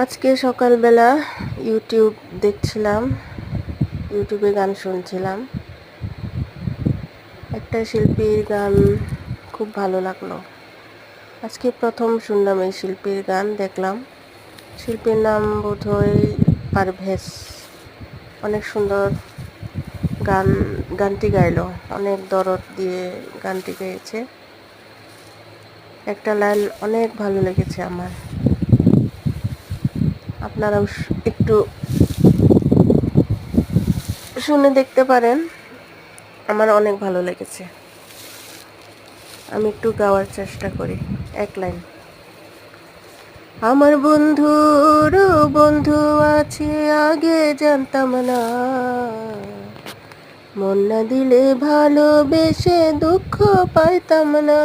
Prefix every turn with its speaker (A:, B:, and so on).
A: আজকে সকালবেলা ইউটিউব দেখছিলাম, ইউটিউবে গান শুনছিলাম। একটা শিল্পীর গান খুব ভালো লাগলো। আজকে প্রথম শুনলাম এই শিল্পীর গান, দেখলাম। শিল্পীর নাম বোধহয় পারভেজ। অনেক সুন্দর গানটি গাইলো, অনেক দরদ দিয়ে গানটি গেয়েছে। একটা লাইন অনেক ভালো লেগেছে আমার, আপনারাও একটু শুনে দেখতে পারেন। আমার অনেক ভালো লেগেছে। আমি একটু গাওয়ার চেষ্টা করি, এক লাইন। আমার বন্ধুরও বন্ধু আছে, আগে জানতাম না, মন না দিলে ভালোবেসে দুঃখ পাইতাম না।